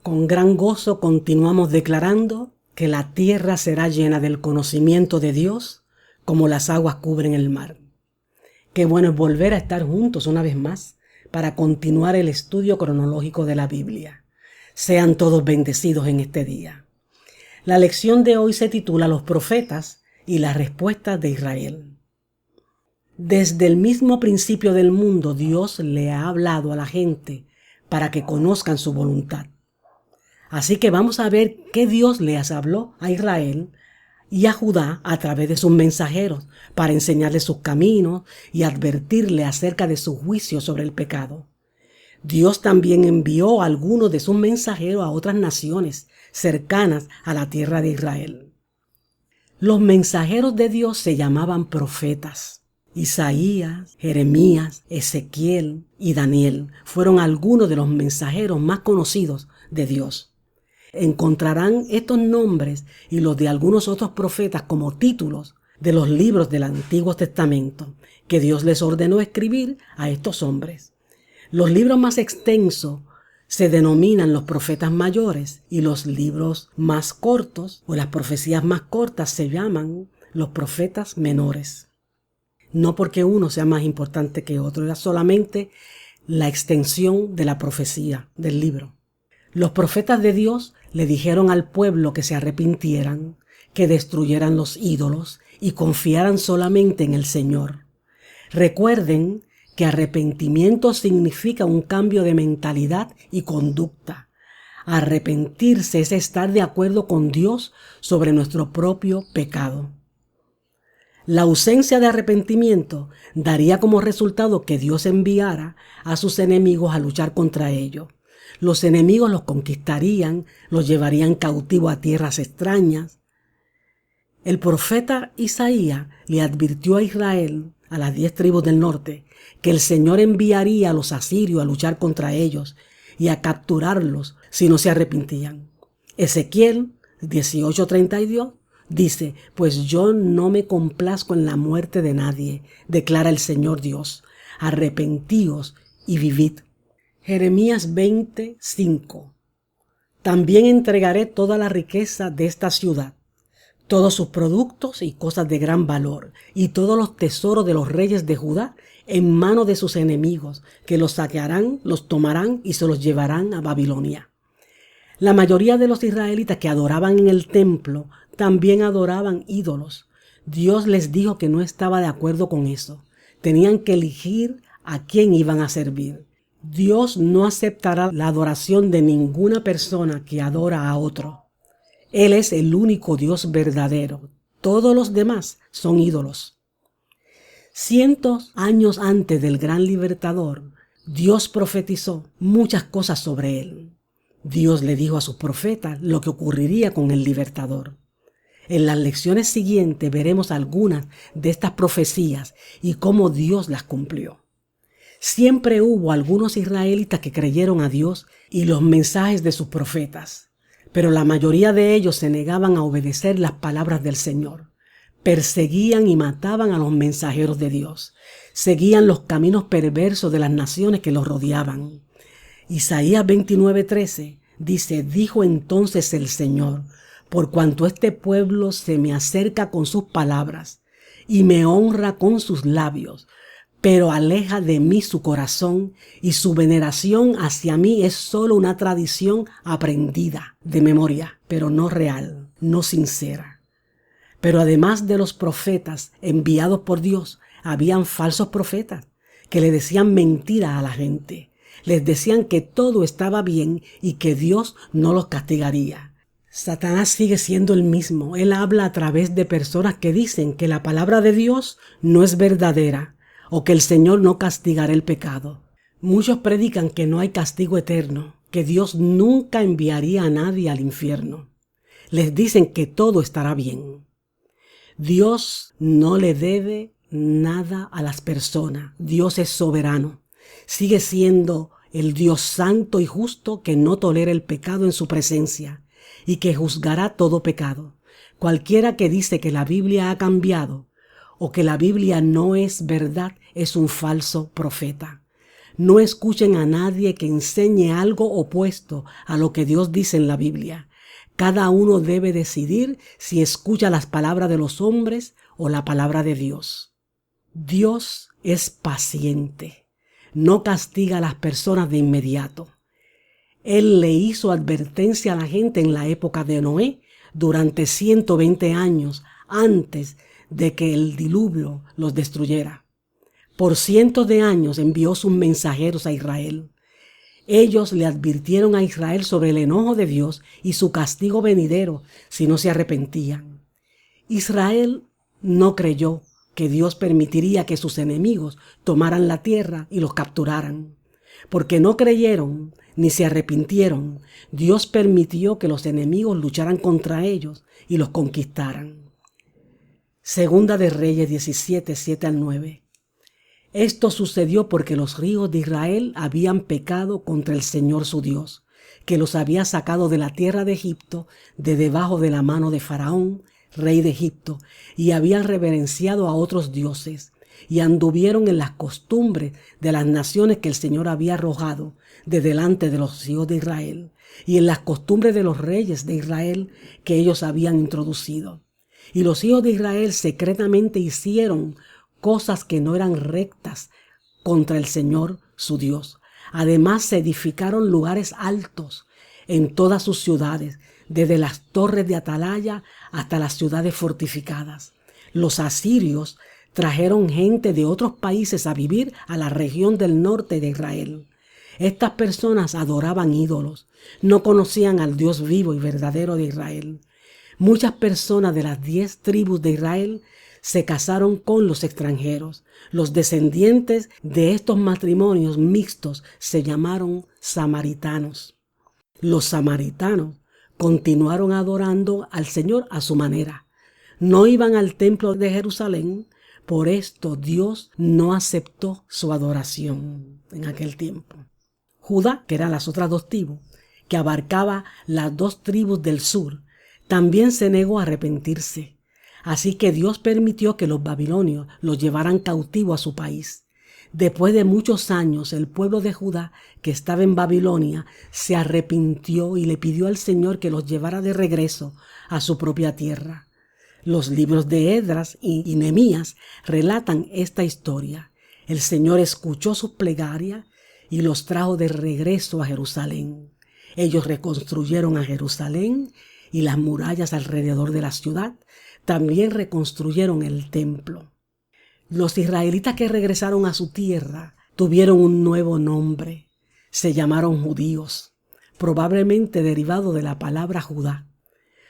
Con gran gozo continuamos declarando que la tierra será llena del conocimiento de Dios como las aguas cubren el mar. Qué bueno es volver a estar juntos una vez más para continuar el estudio cronológico de la Biblia. Sean todos bendecidos en este día. La lección de hoy se titula Los profetas y las respuestas de Israel. Desde el mismo principio del mundo, Dios le ha hablado a la gente para que conozcan su voluntad. Así que vamos a ver qué Dios les habló a Israel y a Judá a través de sus mensajeros para enseñarles sus caminos y advertirle acerca de su juicio sobre el pecado. Dios también envió a algunos de sus mensajeros a otras naciones cercanas a la tierra de Israel. Los mensajeros de Dios se llamaban profetas. Isaías, Jeremías, Ezequiel y Daniel fueron algunos de los mensajeros más conocidos de Dios. Encontrarán estos nombres y los de algunos otros profetas como títulos de los libros del Antiguo Testamento que Dios les ordenó escribir a estos hombres. Los libros más extensos se denominan los profetas mayores y los libros más cortos o las profecías más cortas se llaman los profetas menores. No porque uno sea más importante que otro, era solamente la extensión de la profecía del libro. Los profetas de Dios le dijeron al pueblo que se arrepintieran, que destruyeran los ídolos y confiaran solamente en el Señor. Recuerden que arrepentimiento significa un cambio de mentalidad y conducta. Arrepentirse es estar de acuerdo con Dios sobre nuestro propio pecado. La ausencia de arrepentimiento daría como resultado que Dios enviara a sus enemigos a luchar contra ellos. Los enemigos los conquistarían, los llevarían cautivo a tierras extrañas. El profeta Isaías le advirtió a Israel, a las 10 tribus del norte, que el Señor enviaría a los asirios a luchar contra ellos y a capturarlos si no se arrepentían. Ezequiel 18:32 dice: pues yo no me complazco en la muerte de nadie, declara el Señor Dios. Arrepentíos y vivid. Jeremías 20:5. También entregaré toda la riqueza de esta ciudad, todos sus productos y cosas de gran valor, y todos los tesoros de los reyes de Judá en manos de sus enemigos, que los saquearán, los tomarán y se los llevarán a Babilonia. La mayoría de los israelitas que adoraban en el templo también adoraban ídolos. Dios les dijo que no estaba de acuerdo con eso. Tenían que elegir a quién iban a servir. Dios no aceptará la adoración de ninguna persona que adora a otro. Él es el único Dios verdadero. Todos los demás son ídolos. Cientos años antes del gran libertador, Dios profetizó muchas cosas sobre él. Dios le dijo a sus profetas lo que ocurriría con el libertador. En las lecciones siguientes veremos algunas de estas profecías y cómo Dios las cumplió. Siempre hubo algunos israelitas que creyeron a Dios y los mensajes de sus profetas, pero la mayoría de ellos se negaban a obedecer las palabras del Señor. Perseguían y mataban a los mensajeros de Dios. Seguían los caminos perversos de las naciones que los rodeaban. Isaías 29:13 dice: dijo entonces el Señor: por cuanto este pueblo se me acerca con sus palabras y me honra con sus labios, pero aleja de mí su corazón y su veneración hacia mí es solo una tradición aprendida de memoria, pero no real, no sincera. Pero además de los profetas enviados por Dios, habían falsos profetas que le decían mentiras a la gente. Les decían que todo estaba bien y que Dios no los castigaría. Satanás sigue siendo el mismo. Él habla a través de personas que dicen que la palabra de Dios no es verdadera o que el Señor no castigará el pecado. Muchos predican que no hay castigo eterno, que Dios nunca enviaría a nadie al infierno. Les dicen que todo estará bien. Dios no le debe nada a las personas. Dios es soberano. Sigue siendo el Dios santo y justo que no tolera el pecado en su presencia y que juzgará todo pecado. Cualquiera que dice que la Biblia ha cambiado o que la Biblia no es verdad es un falso profeta. No escuchen a nadie que enseñe algo opuesto a lo que Dios dice en la Biblia. Cada uno debe decidir si escucha las palabras de los hombres o la palabra de Dios. Dios es paciente. No castiga a las personas de inmediato. Él le hizo advertencia a la gente en la época de Noé durante 120 años antes de que el diluvio los destruyera. Por cientos de años envió sus mensajeros a Israel. Ellos le advirtieron a Israel sobre el enojo de Dios y su castigo venidero si no se arrepentían. Israel no creyó que Dios permitiría que sus enemigos tomaran la tierra y los capturaran. Porque no creyeron ni se arrepintieron, Dios permitió que los enemigos lucharan contra ellos y los conquistaran. Segunda de Reyes 17, 7 al 9. Esto sucedió porque los hijos de Israel habían pecado contra el Señor su Dios, que los había sacado de la tierra de Egipto, de debajo de la mano de Faraón, rey de Egipto, y habían reverenciado a otros dioses, y anduvieron en las costumbres de las naciones que el Señor había arrojado de delante de los hijos de Israel, y en las costumbres de los reyes de Israel que ellos habían introducido. Y los hijos de Israel secretamente hicieron cosas que no eran rectas contra el Señor su Dios. Además se edificaron lugares altos en todas sus ciudades, desde las torres de atalaya hasta las ciudades fortificadas. Los asirios trajeron gente de otros países a vivir a la región del norte de Israel. Estas personas adoraban ídolos, no conocían al Dios vivo y verdadero de Israel. Muchas personas de las 10 tribus de Israel se casaron con los extranjeros. Los descendientes de estos matrimonios mixtos se llamaron samaritanos. Los samaritanos continuaron adorando al Señor a su manera. No iban al templo de Jerusalén, por esto Dios no aceptó su adoración en aquel tiempo. Judá, que eran las otras 2 tribus, que abarcaba las 2 tribus del sur, también se negó a arrepentirse. Así que Dios permitió que los babilonios los llevaran cautivo a su país. Después de muchos años, el pueblo de Judá, que estaba en Babilonia, se arrepintió y le pidió al Señor que los llevara de regreso a su propia tierra. Los libros de Esdras y Nehemías relatan esta historia. El Señor escuchó sus plegarias y los trajo de regreso a Jerusalén. Ellos reconstruyeron a Jerusalén y las murallas alrededor de la ciudad. También reconstruyeron el templo. Los israelitas que regresaron a su tierra tuvieron un nuevo nombre. Se llamaron judíos, probablemente derivado de la palabra Judá.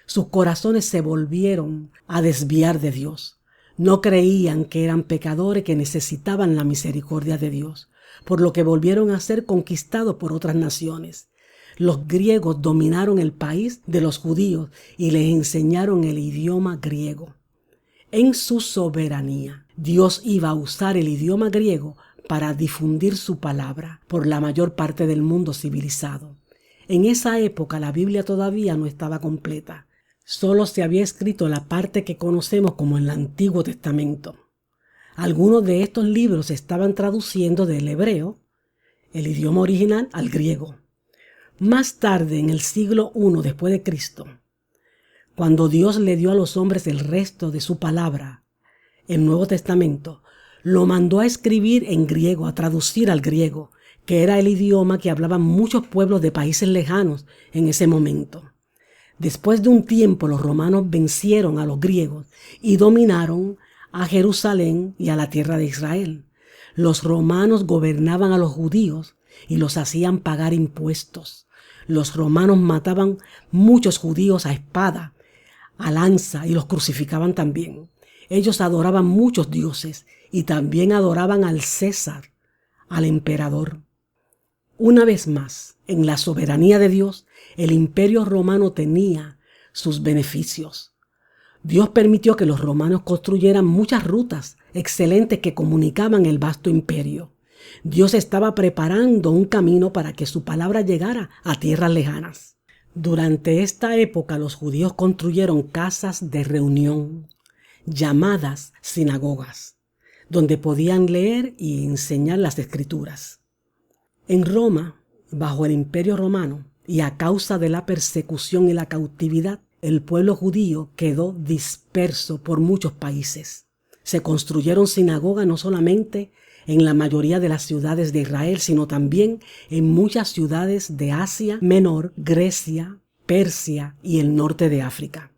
Sus corazones se volvieron a desviar de Dios. No creían que eran pecadores que necesitaban la misericordia de Dios, por lo que volvieron a ser conquistados por otras naciones. Los griegos dominaron el país de los judíos y les enseñaron el idioma griego. En su soberanía, Dios iba a usar el idioma griego para difundir su palabra por la mayor parte del mundo civilizado. En esa época la Biblia todavía no estaba completa. Solo se había escrito la parte que conocemos como el Antiguo Testamento. Algunos de estos libros se estaban traduciendo del hebreo, el idioma original, al griego. Más tarde, en el siglo I después de Cristo, cuando Dios le dio a los hombres el resto de su palabra, el Nuevo Testamento, lo mandó a escribir en griego, a traducir al griego, que era el idioma que hablaban muchos pueblos de países lejanos en ese momento. Después de un tiempo, los romanos vencieron a los griegos y dominaron a Jerusalén y a la tierra de Israel. Los romanos gobernaban a los judíos y los hacían pagar impuestos. Los romanos mataban muchos judíos a espada, a lanza, y los crucificaban también. Ellos adoraban muchos dioses y también adoraban al César, al emperador. Una vez más, en la soberanía de Dios, el imperio romano tenía sus beneficios. Dios permitió que los romanos construyeran muchas rutas excelentes que comunicaban el vasto imperio. Dios estaba preparando un camino para que su palabra llegara a tierras lejanas. Durante esta época los judíos construyeron casas de reunión, llamadas sinagogas, donde podían leer y enseñar las escrituras. En Roma, bajo el Imperio Romano, y a causa de la persecución y la cautividad, el pueblo judío quedó disperso por muchos países. Se construyeron sinagogas no solamente en la mayoría de las ciudades de Israel, sino también en muchas ciudades de Asia Menor, Grecia, Persia y el norte de África.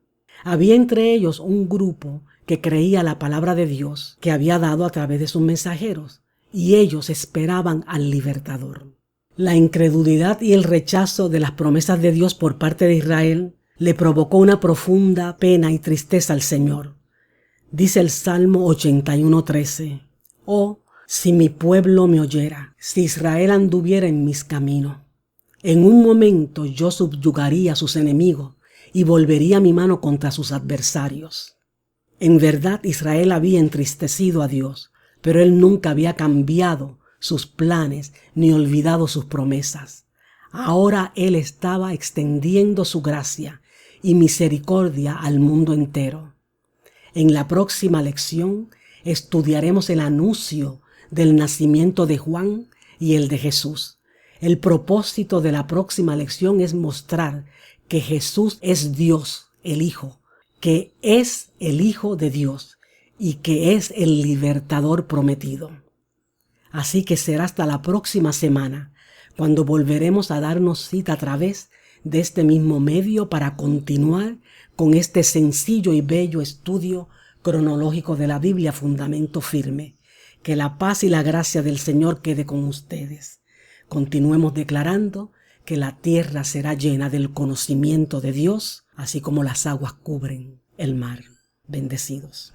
Había entre ellos un grupo que creía la palabra de Dios que había dado a través de sus mensajeros, y ellos esperaban al libertador. La incredulidad y el rechazo de las promesas de Dios por parte de Israel le provocó una profunda pena y tristeza al Señor. Dice el Salmo 81:13: «Oh, si mi pueblo me oyera, si Israel anduviera en mis caminos, en un momento yo subyugaría a sus enemigos y volvería mi mano contra sus adversarios». En verdad, Israel había entristecido a Dios, pero él nunca había cambiado sus planes ni olvidado sus promesas. Ahora él estaba extendiendo su gracia y misericordia al mundo entero. En la próxima lección estudiaremos el anuncio del nacimiento de Juan y el de Jesús. El propósito de la próxima lección es mostrar que Jesús es Dios, el Hijo, que es el Hijo de Dios y que es el libertador prometido. Así que será hasta la próxima semana, cuando volveremos a darnos cita a través de este mismo medio para continuar con este sencillo y bello estudio cronológico de la Biblia, Fundamento Firme. Que la paz y la gracia del Señor quede con ustedes. Continuemos declarando que la tierra será llena del conocimiento de Dios, así como las aguas cubren el mar. Bendecidos.